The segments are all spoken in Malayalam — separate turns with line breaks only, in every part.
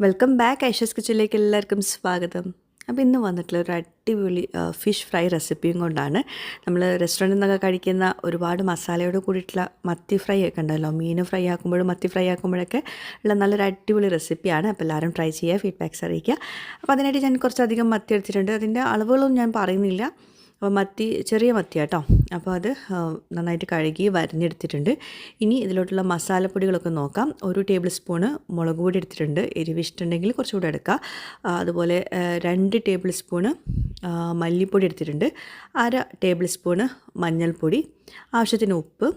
വെൽക്കം ബാക്ക് ഐഷസ് കിച്ചണിലേക്ക് എല്ലാവർക്കും സ്വാഗതം. അപ്പോൾ ഇന്ന് വന്നിട്ടുള്ള ഒരു അടിപൊളി ഫിഷ് ഫ്രൈ റെസിപ്പിയും കൊണ്ടാണ്. നമ്മൾ റെസ്റ്റോറൻറ്റിൽ നിന്നൊക്കെ കഴിക്കുന്ന ഒരുപാട് മസാലയോട് കൂടിയിട്ടുള്ള മത്തി ഫ്രൈ ഒക്കെ ഉണ്ടല്ലോ, മീൻ ഫ്രൈ ആക്കുമ്പോഴും മത്തി ഫ്രൈ ആക്കുമ്പോഴൊക്കെ ഉള്ള നല്ലൊരു അടിപൊളി റെസിപ്പിയാണ്. അപ്പോൾ എല്ലാവരും ട്രൈ ചെയ്യുക, ഫീഡ്ബാക്ക്സ് അറിയിക്കുക. അപ്പോൾ അതിനായിട്ട് ഞാൻ കുറച്ചധികം മത്തി എടുത്തിട്ടുണ്ട്. അതിൻ്റെ അളവുകളൊന്നും ഞാൻ പറയുന്നില്ല. അപ്പോൾ മത്തി ചെറിയ മത്തിയാട്ടോ. അപ്പോൾ അത് നന്നായിട്ട് കഴുകി വരഞ്ഞെടുത്തിട്ടുണ്ട്. ഇനി ഇതിലോട്ടുള്ള മസാലപ്പൊടികളൊക്കെ നോക്കാം. 1 ടേബിൾ സ്പൂണ് മുളക് പൊടി എടുത്തിട്ടുണ്ട്. എരിവ് ഇഷ്ടമുണ്ടെങ്കിൽ കുറച്ചുകൂടെ എടുക്കുക. അതുപോലെ 2 ടേബിൾ സ്പൂണ് മല്ലിപ്പൊടി എടുത്തിട്ടുണ്ട്. 1/2 ടേബിൾ സ്പൂണ് മഞ്ഞൾപ്പൊടി, ആവശ്യത്തിന് ഉപ്പ്,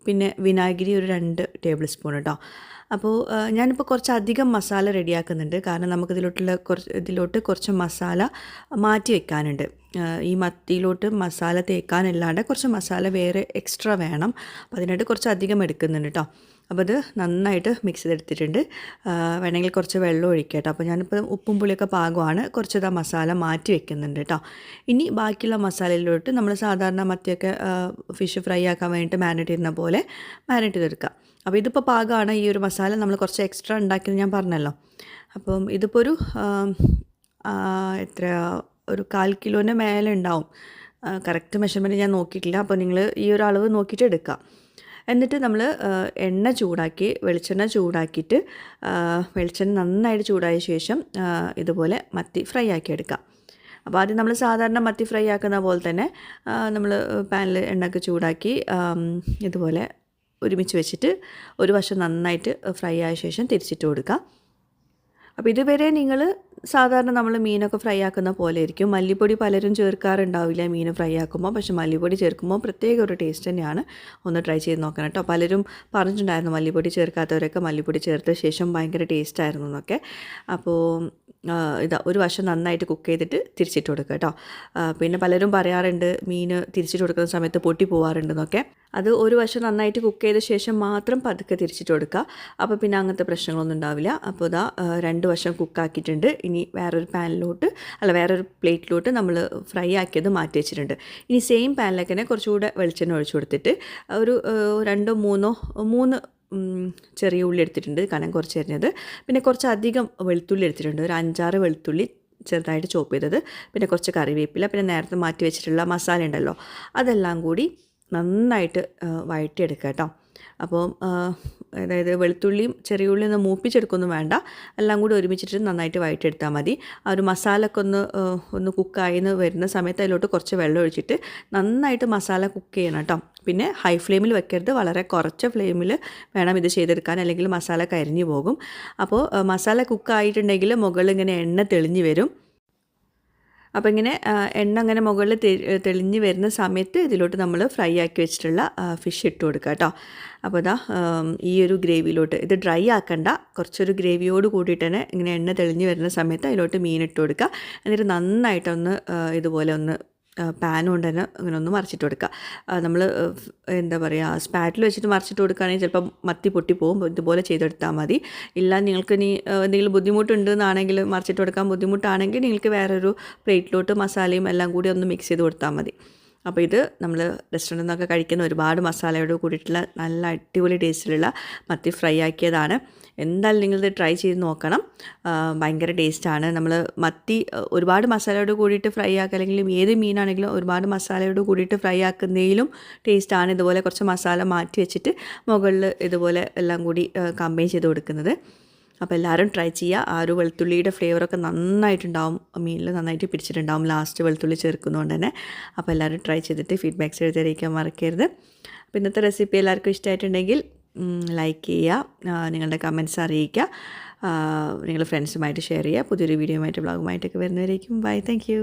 പിന്നെ വിനാഗിരി ഒരു 2 ടേബിൾ സ്പൂൺ കേട്ടോ. അപ്പോൾ ഞാനിപ്പോൾ കുറച്ചധികം മസാല റെഡിയാക്കുന്നുണ്ട്. കാരണം നമുക്കിതിലോട്ട് കുറച്ച് മസാല മാറ്റി വെക്കാനുണ്ട്. ഈ മത്തിയിലോട്ട് മസാല തേക്കാനല്ലാണ്ട് കുറച്ച് മസാല വേറെ എക്സ്ട്രാ വേണം. അപ്പോൾ അതിനായിട്ട് കുറച്ചധികം എടുക്കുന്നുണ്ട് കേട്ടോ. അപ്പോൾ അത് നന്നായിട്ട് മിക്സ് ചെയ്തെടുത്തിട്ടുണ്ട്. വേണമെങ്കിൽ കുറച്ച് വെള്ളം ഒഴിക്കുക കേട്ടോ. അപ്പോൾ ഞാനിപ്പോൾ ഉപ്പും പുളിയൊക്കെ പാകമാണ്. കുറച്ച് മസാല മാറ്റി വെക്കുന്നുണ്ട് കേട്ടോ. ഇനി ബാക്കിയുള്ള മസാലയിലോട്ട് നമ്മൾ സാധാരണ മത്തിയൊക്കെ ഫിഷ് ഫ്രൈ ആക്കാൻ വേണ്ടിയിട്ട് മാരിനേറ്റ് ചെയ്യുന്ന പോലെ മാരിനേറ്റ് ചെയ്തെടുക്കുക. അപ്പോൾ ഇതിപ്പോൾ പാകമാണ്. ഈ ഒരു മസാല നമ്മൾ കുറച്ച് എക്സ്ട്രാ ഉണ്ടാക്കിയത് ഞാൻ പറഞ്ഞല്ലോ. അപ്പം ഇതിപ്പോൾ ഒരു ഒരു 1/4 കിലോൻ്റെ മേലെ ഉണ്ടാവും. കറക്റ്റ് മെഷർമെൻറ്റ് ഞാൻ നോക്കിയിട്ടില്ല. അപ്പോൾ നിങ്ങൾ ഈ ഒരു അളവ് നോക്കിയിട്ട് എടുക്കുക. എന്നിട്ട് നമ്മൾ വെളിച്ചെണ്ണ ചൂടാക്കിയിട്ട് വെളിച്ചെണ്ണ നന്നായിട്ട് ചൂടായ ശേഷം ഇതുപോലെ മത്തി ഫ്രൈ ആക്കി എടുക്കുക. അപ്പോൾ ആദ്യം നമ്മൾ സാധാരണ മത്തി ഫ്രൈ ആക്കുന്ന പോലെ തന്നെ നമ്മൾ പാനിൽ എണ്ണയൊക്കെ ചൂടാക്കി ഇതുപോലെ ഒരുമിച്ച് വെച്ചിട്ട് ഒരു വശം നന്നായിട്ട് ഫ്രൈ ആയ ശേഷം തിരിച്ചിട്ട് കൊടുക്കുക. അപ്പോൾ ഇതുവരെ നിങ്ങൾ സാധാരണ നമ്മൾ മീനൊക്കെ ഫ്രൈ ആക്കുന്ന പോലെ ആയിരിക്കും. മല്ലിപ്പൊടി പലരും ചേർക്കാറുണ്ടാവില്ല മീൻ ഫ്രൈ ആക്കുമ്പോൾ. പക്ഷേ മല്ലിപ്പൊടി ചേർക്കുമ്പോൾ പ്രത്യേക ഒരു ടേസ്റ്റ് തന്നെയാണ്. ഒന്ന് ട്രൈ ചെയ്ത് നോക്കണം കേട്ടോ. പലരും പറഞ്ഞിട്ടുണ്ടായിരുന്നു മല്ലിപ്പൊടി ചേർക്കാത്തവരൊക്കെ മല്ലിപ്പൊടി ചേർത്ത ശേഷം ഭയങ്കര ടേസ്റ്റായിരുന്നു എന്നൊക്കെ. അപ്പോൾ ഒരു വശം നന്നായിട്ട് കുക്ക് ചെയ്തിട്ട് തിരിച്ചിട്ട് കൊടുക്കുക കേട്ടോ. പിന്നെ പലരും പറയാറുണ്ട് മീൻ തിരിച്ചിട്ട് കൊടുക്കുന്ന സമയത്ത് പൊട്ടി പോകാറുണ്ടെന്നൊക്കെ. അത് ഒരു വശം നന്നായിട്ട് കുക്ക് ചെയ്ത ശേഷം മാത്രം പതുക്കെ തിരിച്ചിട്ട് കൊടുക്കുക. അപ്പോൾ പിന്നെ അങ്ങനത്തെ പ്രശ്നങ്ങളൊന്നും ഉണ്ടാവില്ല. അപ്പോൾ 2 വശം കുക്കാക്കിയിട്ടുണ്ട്. ഇനി വേറൊരു പ്ലേറ്റിലോട്ട് നമ്മൾ ഫ്രൈ ആക്കിയത് മാറ്റി വെച്ചിട്ടുണ്ട്. ഇനി സെയിം പാനിലേക്ക് തന്നെ കുറച്ചുകൂടെ വെളിച്ചെണ്ണ ഒഴിച്ചു കൊടുത്തിട്ട് ഒരു 3 ചെറിയ ഉള്ളി എടുത്തിട്ടുണ്ട്, കനം കുറച്ച് അരിഞ്ഞത്. പിന്നെ കുറച്ചധികം വെളുത്തുള്ളി എടുത്തിട്ടുണ്ട്, ഒരു 5-6 വെളുത്തുള്ളി ചെറുതായിട്ട് ചോപ്പ് ചെയ്തത്. പിന്നെ കുറച്ച് കറിവേപ്പില, പിന്നെ നേരത്തെ മാറ്റി വെച്ചിട്ടുള്ള മസാല ഉണ്ടല്ലോ, അതെല്ലാം കൂടി നന്നായിട്ട് വഴറ്റിയെടുക്കുക കേട്ടോ. അപ്പോൾ അതായത് വെളുത്തുള്ളിയും ചെറിയ ഉള്ളിയും ഒന്ന് മൂപ്പിച്ചെടുക്കൊന്നും വേണ്ട, എല്ലാം കൂടി ഒരുമിച്ചിട്ട് നന്നായിട്ട് വഴറ്റിയെടുത്താൽ മതി. ആ ഒരു മസാലയൊക്കെ ഒന്ന് കുക്കായിന്ന് വരുന്ന സമയത്ത് അതിലോട്ട് കുറച്ച് വെള്ളം ഒഴിച്ചിട്ട് നന്നായിട്ട് മസാല കുക്ക് ചെയ്യണം കേട്ടോ. പിന്നെ ഹൈ ഫ്ലെയിമിൽ വെക്കരുത്, വളരെ കുറച്ച് ഫ്ലെയിമിൽ വേണം ഇത് ചെയ്തെടുക്കാൻ, അല്ലെങ്കിൽ മസാല കരിഞ്ഞു പോകും. അപ്പോൾ മസാല കുക്കായിട്ടുണ്ടെങ്കിൽ മുകളിൽ ഇങ്ങനെ എണ്ണ തെളിഞ്ഞ് വരും. അപ്പോൾ ഇങ്ങനെ എണ്ണ അങ്ങനെ മുകളിൽ തെളിഞ്ഞ് വരുന്ന സമയത്ത് ഇതിലോട്ട് നമ്മൾ ഫ്രൈ ആക്കി വെച്ചിട്ടുള്ള ഫിഷ് ഇട്ട് കൊടുക്കുക കേട്ടോ. അപ്പോൾ ഈ ഒരു ഗ്രേവിയിലോട്ട് ഇത് ഡ്രൈ ആക്കണ്ട, കുറച്ചൊരു ഗ്രേവിയോട് കൂടിയിട്ട് തന്നെ ഇങ്ങനെ എണ്ണ തെളിഞ്ഞ് വരുന്ന സമയത്ത് അതിലോട്ട് മീൻ ഇട്ട് കൊടുക്കുക. എന്നിട്ട് നന്നായിട്ടൊന്ന് ഇതുപോലെ ഒന്ന് പാൻ കൊണ്ട് തന്നെ അങ്ങനെ ഒന്ന് മറിച്ചിട്ട് കൊടുക്കുക. നമ്മൾ സ്പാറ്റിൽ വെച്ചിട്ട് മറിച്ചിട്ട് കൊടുക്കുകയാണെങ്കിൽ ചിലപ്പോൾ മത്തി പൊട്ടിപ്പോവും. ഇതുപോലെ ചെയ്തെടുത്താൽ മതി. ഇല്ല നിങ്ങൾക്ക് ഇനി എന്തെങ്കിലും ബുദ്ധിമുട്ടുണ്ടെന്നാണെങ്കിൽ, മറിച്ചിട്ട് കൊടുക്കാൻ ബുദ്ധിമുട്ടാണെങ്കിൽ നിങ്ങൾക്ക് വേറൊരു പ്ലേറ്റിലോട്ട് മസാലയും എല്ലാം കൂടി ഒന്ന് മിക്സ് ചെയ്ത് കൊടുത്താൽ മതി. അപ്പോൾ ഇത് നമ്മൾ റെസ്റ്റോറൻറ്റിൽ നിന്നൊക്കെ കഴിക്കുന്ന ഒരുപാട് മസാലയോട് കൂടിയിട്ടുള്ള നല്ല അടിപൊളി ടേസ്റ്റിലുള്ള മത്തി ഫ്രൈ ആക്കിയതാണ്. എന്തായാലും നിങ്ങളിത് ട്രൈ ചെയ്ത് നോക്കണം. ഭയങ്കര ടേസ്റ്റാണ്. നമ്മൾ മത്തി ഒരുപാട് മസാലയോട് കൂടിയിട്ട് ഫ്രൈ ആക്കുക, അല്ലെങ്കിൽ ഏത് മീനാണെങ്കിലും ഒരുപാട് മസാലയോട് കൂടിയിട്ട് ഫ്രൈ ആക്കുന്നതിലും ടേസ്റ്റാണ് ഇതുപോലെ കുറച്ച് മസാല മാറ്റി വെച്ചിട്ട് മുകളിൽ ഇതുപോലെ എല്ലാം കൂടി കമ്പൈൻ ചെയ്ത് കൊടുക്കുന്നത്. അപ്പോൾ എല്ലാവരും ട്രൈ ചെയ്യുക. ആ ഒരു വെളുത്തുള്ളിയുടെ ഫ്ലേവറൊക്കെ നന്നായിട്ടുണ്ടാവും, മീനിൽ നന്നായിട്ട് പിടിച്ചിട്ടുണ്ടാവും ലാസ്റ്റ് വെളുത്തുള്ളി ചേർക്കുന്നതുകൊണ്ട് തന്നെ. അപ്പോൾ എല്ലാവരും ട്രൈ ചെയ്തിട്ട് ഫീഡ്ബാക്ക്സ് എഴുതിയിരിക്കാൻ മറക്കരുത്. അപ്പോൾ ഇന്നത്തെ റെസിപ്പി എല്ലാവർക്കും ഇഷ്ടമായിട്ടുണ്ടെങ്കിൽ ലൈക്ക് ചെയ്യുക, നിങ്ങളുടെ കമൻറ്റ്സ് അറിയിക്കുക, നിങ്ങൾ ഫ്രണ്ട്സുമായിട്ട് ഷെയർ ചെയ്യുക. പുതിയൊരു വീഡിയോയുമായിട്ട് വ്ളോഗുമായിട്ടൊക്കെ വരുന്നവരേക്കും ബൈ. Thank you.